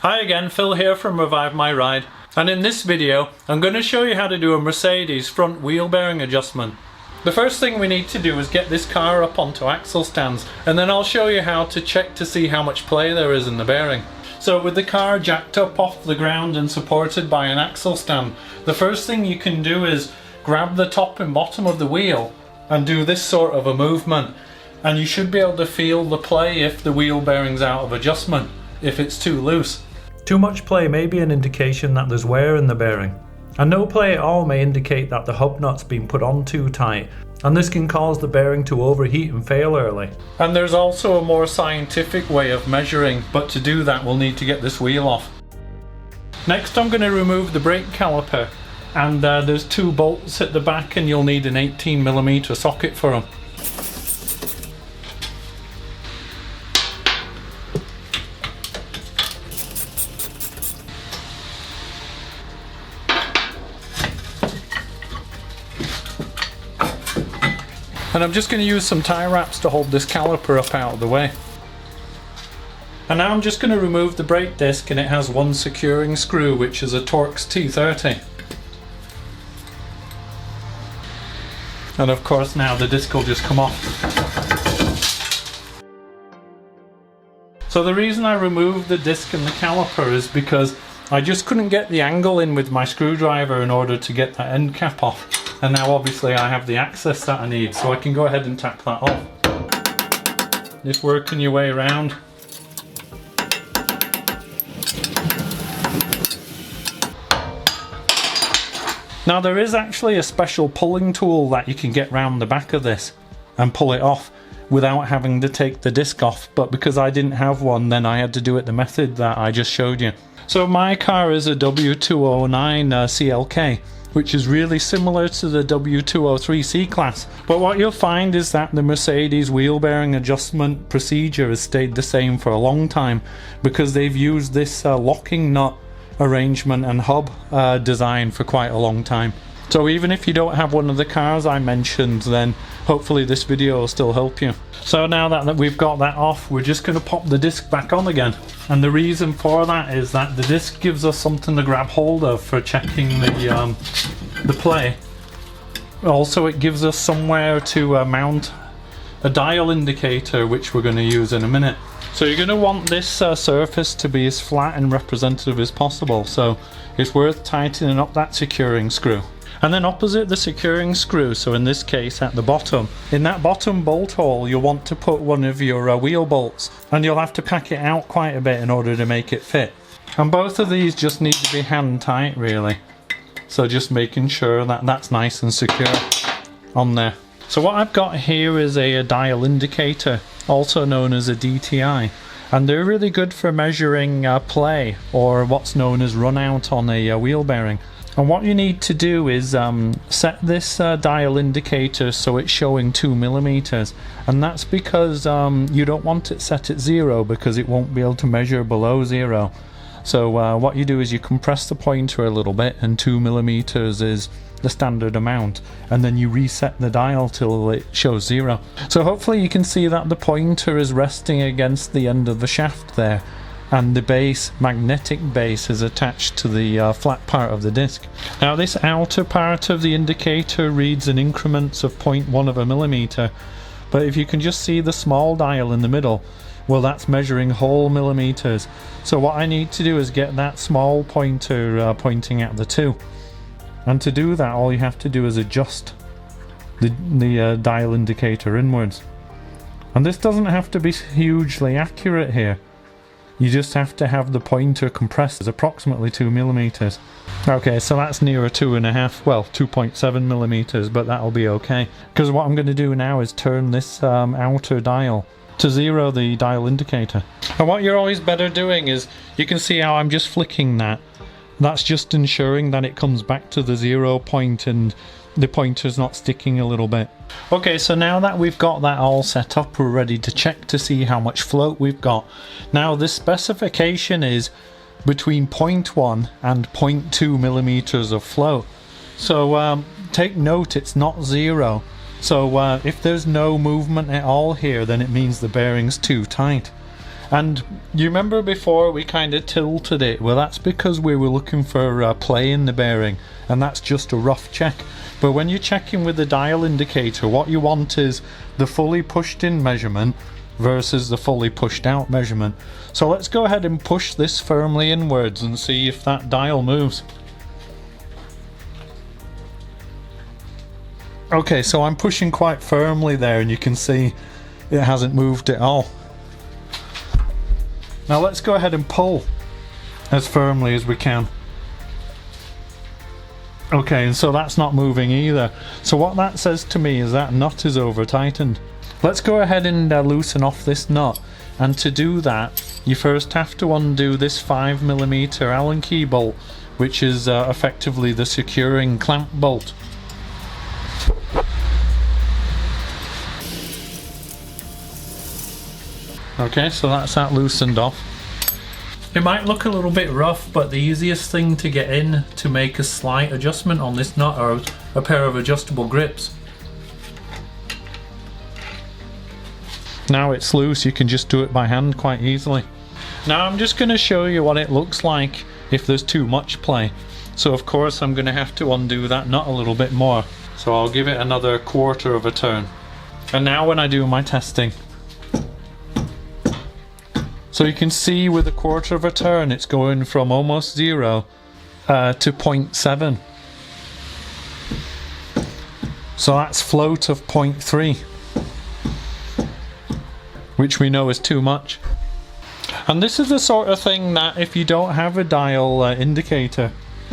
Hi again, Phil here from Revive My Ride, and in this video I'm going to show you how to do a Mercedes front wheel bearing adjustment. The first thing we need to do is get this car up onto axle stands, and then I'll show you how to check to see how much play there is in the bearing. So with the car jacked up off the ground and supported by an axle stand, the first thing you can do is grab the top and bottom of the wheel and do this sort of a movement, and you should be able to feel the play if the wheel bearing's out of adjustment, if it's too loose. Too much play may be an indication that there's wear in the bearing, and no play at all may indicate that the hub nut's been put on too tight, and this can cause the bearing to overheat and fail early. And there's also a more scientific way of measuring, but to do that we'll need to get this wheel off. Next I'm going to remove the brake caliper, and there's two bolts at the back and you'll need an 18mm socket for them. And I'm just going to use some tie wraps to hold this caliper up out of the way. And now I'm just going to remove the brake disc, and it has one securing screw, which is a Torx T30. And of course now the disc will just come off. So the reason I removed the disc and the caliper is because I just couldn't get the angle in with my screwdriver in order to get that end cap off. And now obviously I have the access that I need, so I can go ahead and tack that off. Just working your way around. Now there is actually a special pulling tool that you can get round the back of this and pull it off without having to take the disc off, but because I didn't have one, then I had to do it the method that I just showed you. So my car is a W209 CLK, which is really similar to the W203 C-Class. But what you'll find is that the Mercedes wheel bearing adjustment procedure has stayed the same for a long time, because they've used this locking nut arrangement and hub design for quite a long time. So even if you don't have one of the cars I mentioned, then hopefully this video will still help you. So now that we've got that off, we're just going to pop the disc back on again. And the reason for that is that the disc gives us something to grab hold of for checking the play. Also it gives us somewhere to mount a dial indicator, which we're going to use in a minute. So you're going to want this surface to be as flat and representative as possible, so it's worth tightening up that securing screw. And then opposite the securing screw, so in this case at the bottom, in that bottom bolt hole you'll want to put one of your wheel bolts, and you'll have to pack it out quite a bit in order to make it fit. And both of these just need to be hand tight really, so just making sure that that's nice and secure on there. So what I've got here is a dial indicator, also known as a DTI, and they're really good for measuring play, or what's known as run out on a wheel bearing. And what you need to do is set this dial indicator so it's showing 2mm, and that's because you don't want it set at 0, because it won't be able to measure below 0. So what you do is you compress the pointer a little bit, and 2mm is the standard amount, and then you reset the dial till it shows 0. So hopefully you can see that the pointer is resting against the end of the shaft there, and the base, magnetic base, is attached to the flat part of the disc. Now this outer part of the indicator reads in increments of 0.1 of a millimeter, but if you can just see the small dial in the middle, well, that's measuring whole millimeters. So what I need to do is get that small pointer pointing at the 2. And to do that, all you have to do is adjust the dial indicator inwards. And this doesn't have to be hugely accurate here. You just have to have the pointer compressed as approximately 2mm. Okay, so that's nearer 2.5, well 2.7mm, but that'll be okay. Because what I'm going to do now is turn this outer dial to 0, the dial indicator. And what you're always better doing is, you can see how I'm just flicking that. That's just ensuring that it comes back to the 0 point and the pointer's not sticking a little bit. Okay, so now that we've got that all set up, we're ready to check to see how much float we've got. Now this specification is between 0.1 and 0.2mm of float. So take note, it's not 0. So if there's no movement at all here, then it means the bearing's too tight. And you remember before we kind of tilted it? Well, that's because we were looking for play in the bearing, and that's just a rough check. But when you're checking with the dial indicator, what you want is the fully pushed in measurement versus the fully pushed out measurement. So let's go ahead and push this firmly inwards and see if that dial moves. Okay, so I'm pushing quite firmly there, and you can see it hasn't moved at all. Now let's go ahead and pull as firmly as we can. Okay, and so that's not moving either. So what that says to me is that nut is over tightened. Let's go ahead and loosen off this nut, and to do that you first have to undo this 5mm Allen key bolt, which is effectively the securing clamp bolt. Okay, so that's that loosened off. It might look a little bit rough, but the easiest thing to get in to make a slight adjustment on this nut are a pair of adjustable grips. Now it's loose, you can just do it by hand quite easily. Now I'm just going to show you what it looks like if there's too much play. So of course I'm going to have to undo that nut a little bit more. So I'll give it another 1/4 of a turn. And now when I do my testing, so you can see with a 1/4 of a turn it's going from almost 0 to 0.7. So that's float of 0.3, which we know is too much. And this is the sort of thing that if you don't have a dial indicator,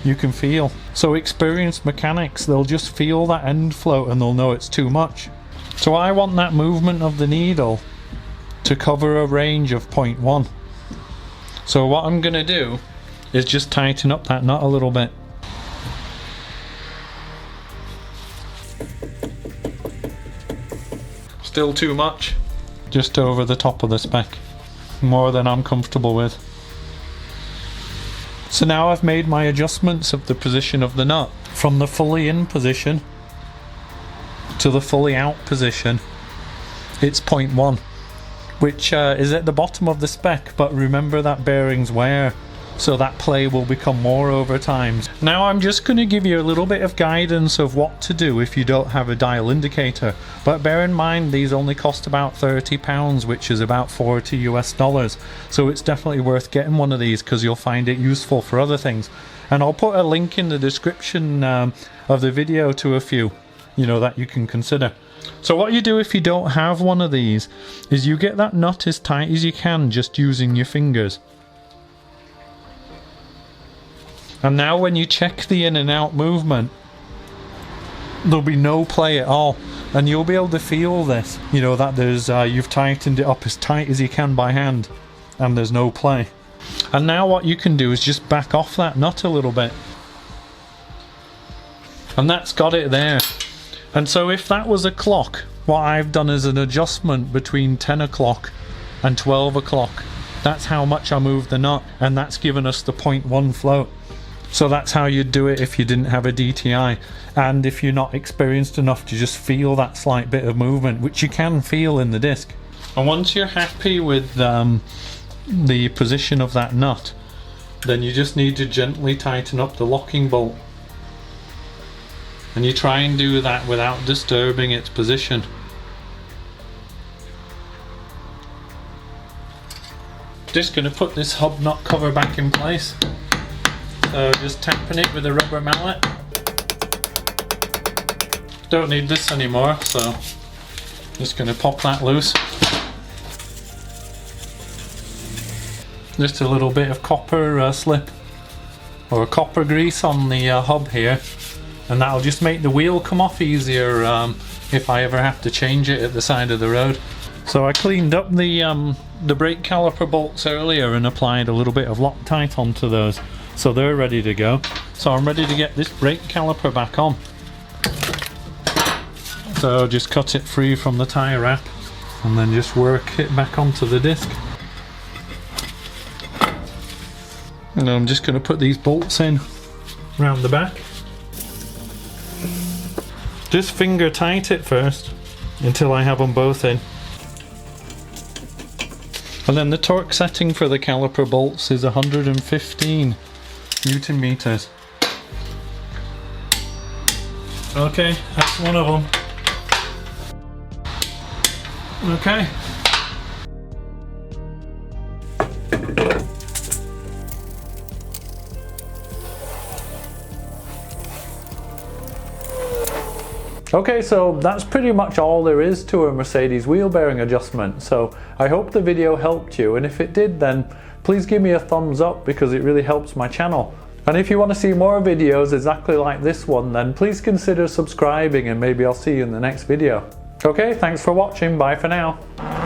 you can feel. So experienced mechanics, they'll just feel that end float and they'll know it's too much. So I want that movement of the needle to cover a range of 0.1. So what I'm going to do is just tighten up that nut a little bit. Still too much. Just over the top of the spec. More than I'm comfortable with. So now I've made my adjustments of the position of the nut. From the fully in position to the fully out position, it's 0.1. which is at the bottom of the spec, but remember that bearings wear, so that play will become more over time. Now I'm just going to give you a little bit of guidance of what to do if you don't have a dial indicator, but bear in mind these only cost about £30, which is about $40 US, so it's definitely worth getting one of these because you'll find it useful for other things. And I'll put a link in the description of the video to a few, that you can consider. So what you do if you don't have one of these is you get that nut as tight as you can just using your fingers. And now when you check the in and out movement, there'll be no play at all, and you'll be able to feel this, that there's you've tightened it up as tight as you can by hand and there's no play. And now what you can do is just back off that nut a little bit, and that's got it there. And so if that was a clock, what I've done is an adjustment between 10 o'clock and 12 o'clock. That's how much I moved the nut, and that's given us the 0.1 float. So that's how you'd do it if you didn't have a DTI, and if you're not experienced enough to just feel that slight bit of movement, which you can feel in the disc. And once you're happy with the position of that nut, then you just need to gently tighten up the locking bolt. And you try and do that without disturbing its position. Just going to put this hub nut cover back in place. So just tapping it with a rubber mallet. Don't need this anymore, so just going to pop that loose. Just a little bit of copper slip or copper grease on the hub here. And that'll just make the wheel come off easier if I ever have to change it at the side of the road. So I cleaned up the brake caliper bolts earlier and applied a little bit of Loctite onto those, so they're ready to go. So I'm ready to get this brake caliper back on. So just cut it free from the tyre wrap and then just work it back onto the disc. And I'm just going to put these bolts in around the back. Just finger tight it first until I have them both in. And then the torque setting for the caliper bolts is 115 Newton meters. Okay, that's one of them. Okay. Okay, so that's pretty much all there is to a Mercedes wheel bearing adjustment. So I hope the video helped you, and if it did, then please give me a thumbs up because it really helps my channel. And if you want to see more videos exactly like this one, then please consider subscribing, and maybe I'll see you in the next video. Okay, thanks for watching, bye for now.